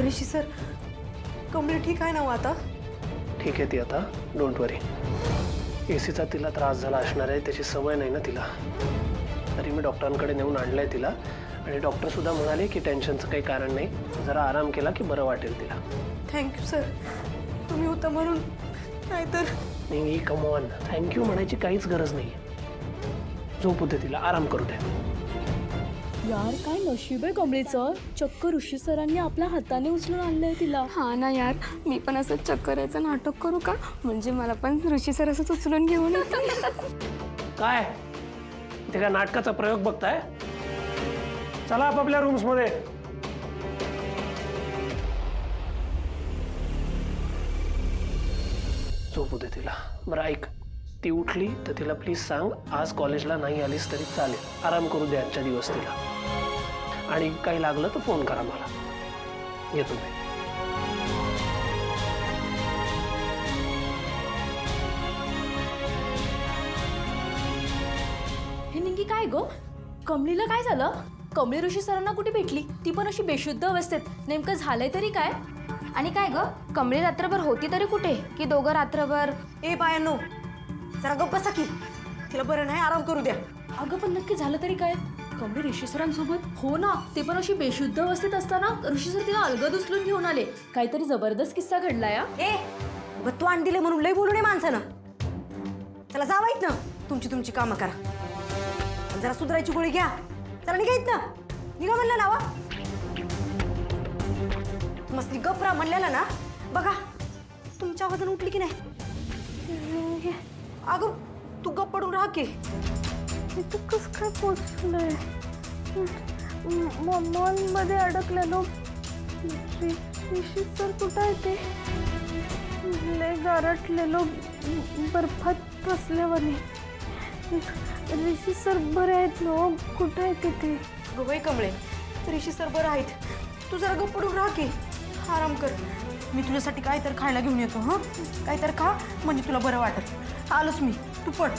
ऋषी sir, कमली ठीक आहे ना हो आता? ठीक आहे ती आता, डोंट वरी. एसीचा तिला त्रास झाला असणार आहे, त्याची सवय नाही ना तिला. तरी मी डॉक्टरांकडे नेऊन आणलंय तिला आणि डॉक्टर सुद्धा म्हणाले की टेन्शनचं काही कारण नाही, जरा आराम केला की बरं वाटेल तिला. थँक्यू सर, तुम्ही होता म्हणून, नाहीतर. नाही कम ऑन, थँक्यू म्हणायची काहीच गरज नाही. झोपू दे तिला, आराम करू दे. यार काय नशीब आहे कमळीचं, चक्क ऋषी सरांनी आपल्या हाताने उचलून आणलंय तिला. हा ना यार, मी पण असं चक्कराचं नाटक करू का? म्हणजे मला पण ऋषी सर असंच उचलून घेऊन येतील. काय इथे काय नाटकाचा प्रयोग बघताय? चला आपापल्या रूम्स मध्ये. झोपू दे तिला. बरं ऐक, ती उठली तर तिला प्लीज सांग आज कॉलेजला नाही आलीस तरी चालेल, आराम करू दे आजच्या दिवस तिला. आणि काही लागलं तर फोन करा मला. येतो मी. हे निंगी काय गो, कमळीला काय झालं? कमळी ऋषी सरांना कुठे भेटली? ती पण अशी बेशुद्ध अवस्थेत. नेमकं झालंय तरी काय? आणि काय ग, कमळी रात्रभर होती तरी कुठे? की दोघं रात्रभर? ए बायांनो, जरा गप्प बसा की. तिला बरं नाही, आराम करू द्या. अगं पण नक्की झालं तरी काय? कमळी ऋषी सरांसोबत? हो ना, ते पण अशी बेशुद्ध अवस्थेत असताना ऋषी सर तिला अलगद उचलून घेऊन आले. काहीतरी जबरदस्त किस्सा घडलाय. ए तू आण दिले म्हणून लय बोलू नये माणसानं. चला जावायत ना, तुमची कामं करा. आणि जरा सुधारायची गोळी घ्या. चला निघायत ना, निघा म्हणलं नावा. मस्ती गपरा म्हणलेला ना. बघा तुमच्या आवाजानं उठली की नाही? अगं तू गप पडून राहा की. इथं कसं काय पोचलंय? मॉलमध्ये अडकलेलो. ऋषी सर कुठं आहे ते? लय गारटलेलो, बर्फात बसल्यावानी. ऋषी सर बरे आहेत ना? कुठं आहे तिथे? गवई कमळे, ऋषी सर बरं आहेत. तू जरा गप पडून राहा की, आराम कर. मी तुझ्यासाठी काय तर खायला घेऊन येतो. हां, काय तर खा म्हणजे तुला बरं वाटेल. आलोच मी, तू पड.